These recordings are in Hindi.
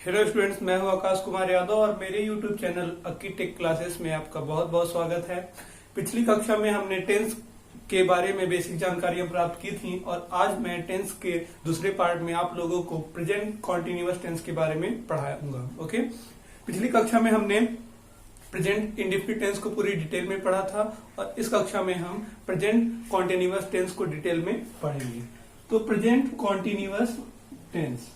हेलो स्टूडेंट्स, मैं हूं आकाश कुमार यादव और मेरे यूट्यूब चैनल अक्की टेक क्लासेस में आपका बहुत बहुत स्वागत है। पिछली कक्षा में हमने टेंस के बारे में बेसिक जानकारियां प्राप्त की थी और आज मैं टेंस के दूसरे पार्ट में आप लोगों को प्रेजेंट कॉन्टिन्यूअस टेंस के बारे में पढ़ाऊंगा। ओके, पिछली कक्षा में हमने प्रेजेंट इंडेफिनिट टेंस को पूरी डिटेल में पढ़ा था और इस कक्षा में हम प्रेजेंट कॉन्टिन्यूअस टेंस को डिटेल में पढ़ेंगे। तो प्रेजेंट कॉन्टिन्यूअस टेंस,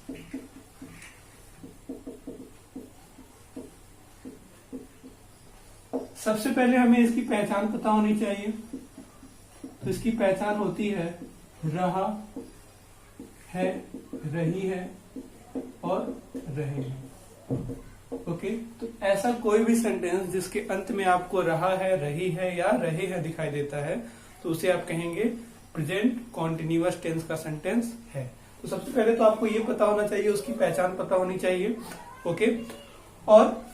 सबसे पहले हमें इसकी पहचान पता होनी चाहिए। तो इसकी पहचान होती है रहा है, रही है और रहेगी। ओके, तो ऐसा कोई भी सेंटेंस जिसके अंत में आपको रहा है, रही है या रहे हैं दिखाई देता है तो उसे आप कहेंगे प्रेजेंट कॉन्टिन्यूअस टेंस का सेंटेंस है। तो सबसे पहले तो आपको ये पता होना चाहिए, उसकी पहचान पता होनी चाहिए। ओके, और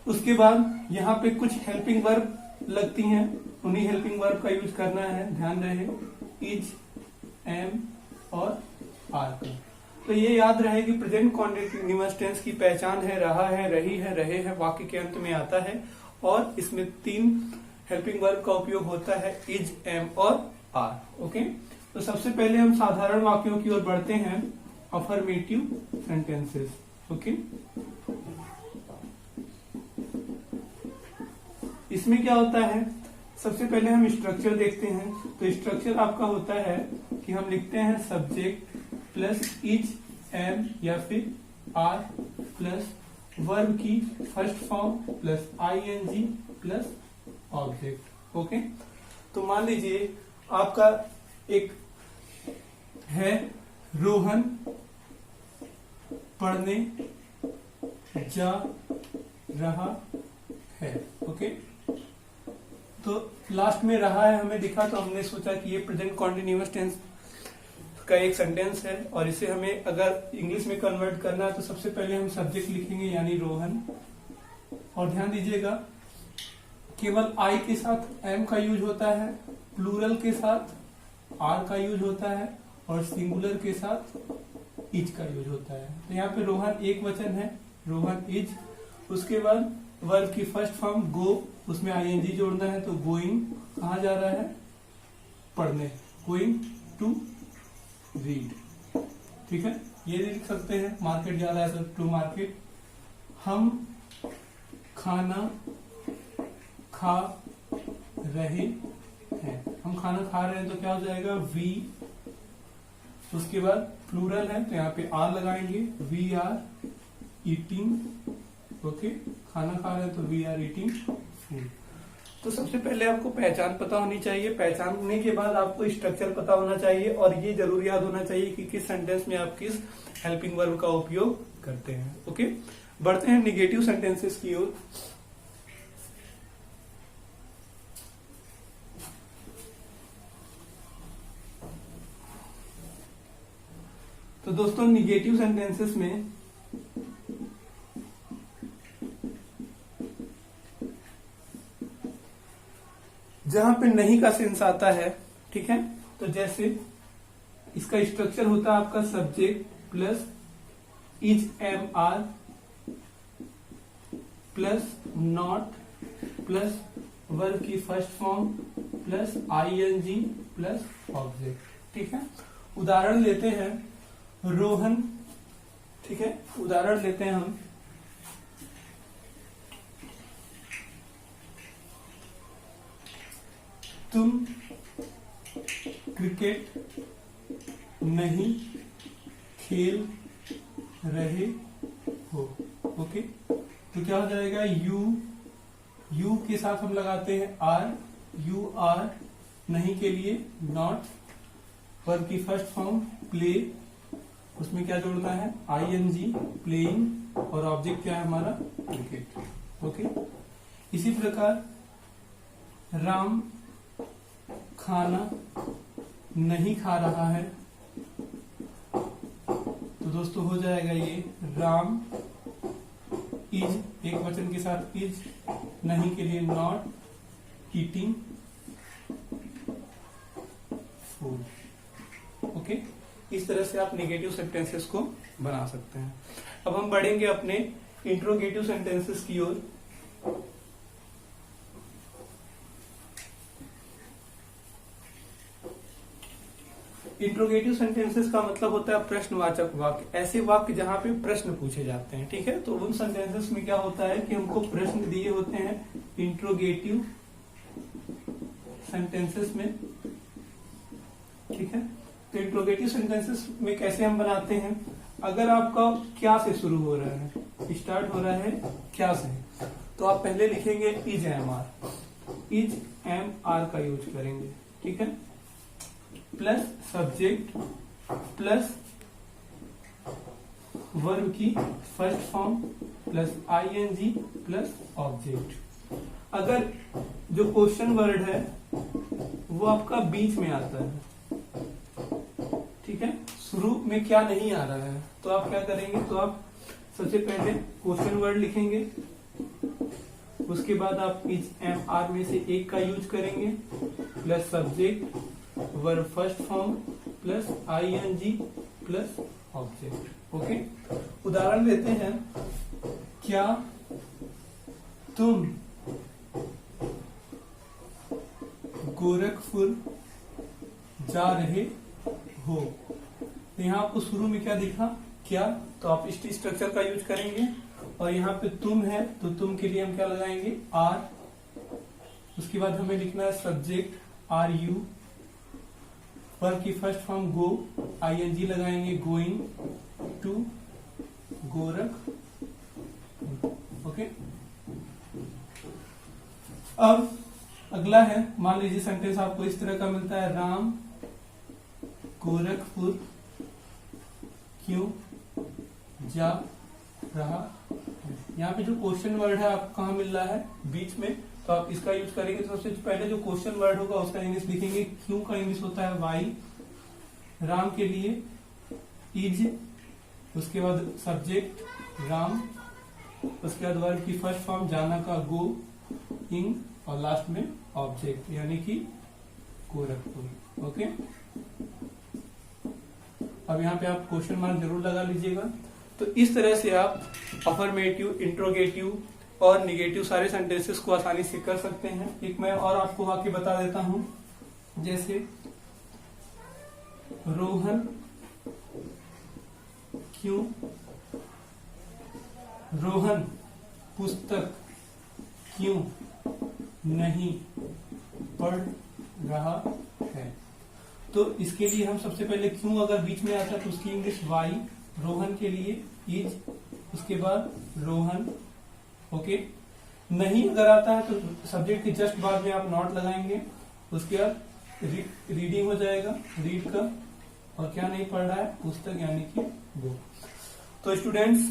उसके बाद यहाँ पे कुछ हेल्पिंग वर्ब लगती हैं, उन्हीं हेल्पिंग वर्ब का यूज करना है, ध्यान रहे, इज, एम और आर का। तो ये याद रहे कि प्रेजेंट कॉन्टिन्यूअस टेंस की पहचान है रहा है, रही है, रहे हैं, वाक्य के अंत में आता है और इसमें 3 हेल्पिंग वर्ब का उपयोग होता है, इज, एम और आर। ओके, तो सबसे पहले हम साधारण वाक्यों की ओर बढ़ते हैं, अफर्मेटिव सेंटेंसेस। ओके, इसमें क्या होता है, सबसे पहले हम स्ट्रक्चर देखते हैं। तो स्ट्रक्चर आपका होता है कि हम लिखते हैं सब्जेक्ट प्लस इज, एम या फिर आर प्लस वर्ब की first form plus ING plus object. Okay, तो मान लीजिए आपका एक है रोहन पढ़ने जा रहा है। ओके, तो लास्ट में रहा है हमें दिखा, तो हमने सोचा कि ये प्रेजेंट कॉन्टिन्यूअस टेंस का एक सेंटेंस है और इसे हमें अगर इंग्लिश में कन्वर्ट करना है तो सबसे पहले हम सब्जेक्ट लिखेंगे यानी रोहन। और ध्यान दीजिएगा केवल आई के साथ एम का यूज होता है, प्लूरल के साथ आर का यूज होता है और सिंगुलर के साथ इज का यूज होता है। तो यहाँ पे रोहन एक वचन है, रोहन इज। उसके बाद वर्ब की फर्स्ट फॉर्म गो, उसमें आईएनजी जोड़ना है तो गोइंग, कहाँ जा रहा है, पढ़ने, गोइंग टू रीड। ठीक है, ये लिख सकते हैं मार्केट जा रहा है तो टू मार्केट। हम खाना खा रहे हैं, हम खाना खा रहे हैं तो क्या हो जाएगा, वी। उसके बाद प्लूरल है तो यहाँ पे आर लगाएंगे, वी आर ईटिंग। ओके, खाना खा रहे हैं तो वी आर ईटिंग फूड। तो सबसे पहले आपको पहचान पता होनी चाहिए, पहचानने के बाद आपको स्ट्रक्चर पता होना चाहिए और ये जरूर याद होना चाहिए कि किस सेंटेंस में आप किस हेल्पिंग वर्ब का उपयोग करते हैं। ओके, बढ़ते हैं निगेटिव सेंटेंसेस की ओर। तो दोस्तों निगेटिव सेंटेंसेस में जहां पे नहीं का सेंस आता है, ठीक है, तो जैसे इसका स्ट्रक्चर होता है आपका subject plus is, am, are plus not plus verb की first form plus ING plus object. ठीक है, उदाहरण लेते हैं रोहन। ठीक है, उदाहरण लेते हैं हम, तुम क्रिकेट नहीं खेल रहे हो। ओके, तो क्या हो जाएगा, यू के साथ हम लगाते हैं आर, यू आर, नहीं के लिए नॉट, वर्ब की फर्स्ट फॉर्म प्ले, उसमें क्या जोड़ना है, आईएनजी, प्लेइंग, और ऑब्जेक्ट क्या है हमारा, क्रिकेट। ओके, इसी प्रकार राम खाना नहीं खा रहा है, तो दोस्तों हो जाएगा ये राम इज, एक वचन के साथ इज, नहीं के लिए नॉट, ईटिंग फूड। ओके, इस तरह से आप नेगेटिव सेंटेंसेस को बना सकते हैं। अब हम बढ़ेंगे अपने इंट्रोगेटिव सेंटेंसेस की ओर। इंट्रोगेटिव सेंटेंसेस का मतलब होता है प्रश्नवाचक वाक्य, ऐसे वाक्य जहां पे प्रश्न पूछे जाते हैं। ठीक है, तो उन सेंटेंसेस में क्या होता है कि हमको प्रश्न दिए होते हैं इंट्रोगेटिव सेंटेंसेस में। ठीक है, तो इंट्रोगेटिव सेंटेंसेस में कैसे हम बनाते हैं, अगर आपका क्या से शुरू हो रहा है, स्टार्ट हो रहा है क्या से, तो आप पहले लिखेंगे is am are, is am are का यूज करेंगे। ठीक है, प्लस सब्जेक्ट प्लस वर्ब की first form plus ING plus object. अगर जो क्वेश्चन वर्ड है वो आपका बीच में आता है, ठीक है, शुरू में क्या नहीं आ रहा है, तो आप क्या करेंगे, तो आप सबसे पहले क्वेश्चन वर्ड लिखेंगे, उसके बाद आप इज एम आर में से एक का यूज करेंगे, plus subject verb first form plus ING plus object. Okay, उदाहरण लेते हैं, क्या तुम गोरखपुर जा रहे हो। तो यहाँ आपको शुरू में क्या दिखा, क्या, तो आप इस स्ट्रक्चर का यूज करेंगे, और यहाँ पे तुम है तो तुम के लिए हम क्या लगाएंगे, आर। उसके बाद हमें लिखना है सब्जेक्ट आर यू, वर्ब की फर्स्ट फॉर्म गो, आईएनजी लगाएंगे, गोइंग टू गोरख। ओके, अब अगला है, मान लीजिए सेंटेंस आपको इस तरह का मिलता है, राम गोरखपुर क्यों जा रहा है। यहाँ पे जो क्वेश्चन वर्ड है आपको कहाँ मिल रहा है, बीच में, तो आप इसका यूज करेंगे। तो सबसे पहले जो क्वेश्चन वर्ड होगा उसका इंग्लिश लिखेंगे, क्यों का इंग्लिश होता है वाई, राम के लिए इज, उसके बाद सब्जेक्ट राम, उसके बाद वर्ब की फर्स्ट फॉर्म जाना का गो, इंग, और लास्ट में ऑब्जेक्ट यानी कि गोरखपुर। ओके, अब यहाँ पे आप क्वेश्चन मार्क जरूर लगा लीजिएगा। तो इस तरह से आप अफर्मेटिव, इंट्रोगेटिव और निगेटिव सारे सेंटेंसेस को आसानी से कर सकते हैं। एक मैं और आपको वाक्य बता देता हूं, जैसे रोहन क्यों, रोहन पुस्तक क्यों नहीं पढ़ रहा है। तो इसके लिए हम सबसे पहले क्यों अगर बीच में आता है तो उसकी इंग्लिश वाई, रोहन के लिए इज, उसके बाद रोहन। ओके, नहीं अगर आता है तो सब्जेक्ट के जस्ट बाद में आप नॉट लगाएंगे, उसके बाद रीडिंग हो जाएगा, रीड का, और क्या नहीं पढ़ रहा है, पुस्तक यानी कि बुक। तो स्टूडेंट्स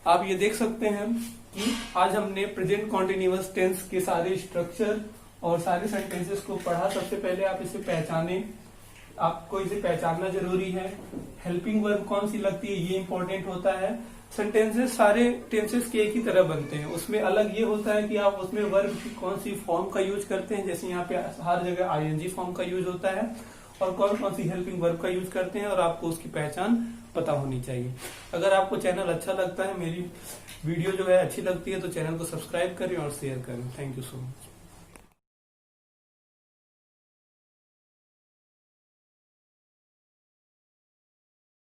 आप ये देख सकते हैं कि आज हमने प्रेजेंट कॉन्टिन्यूअस टेंस के सारे स्ट्रक्चर और सारे सेंटेंसेस को पढ़ा। सबसे पहले आप इसे पहचाने, आपको इसे पहचानना जरूरी है। हेल्पिंग वर्ब कौन सी लगती है ये इंपॉर्टेंट होता है। सेंटेंसेस सारे टेंसेस के एक ही तरह बनते हैं, उसमें अलग ये होता है कि आप उसमें वर्ब की कौन सी फॉर्म का यूज करते हैं, जैसे यहाँ पे हर जगह आईएनजी फॉर्म का यूज होता है, और कौन कौन सी हेल्पिंग वर्ब का यूज करते हैं, और आपको उसकी पहचान पता होनी चाहिए। अगर आपको चैनल अच्छा लगता है, मेरी वीडियो जो है अच्छी लगती है, तो चैनल को सब्सक्राइब करें और शेयर करें। Thank you so much.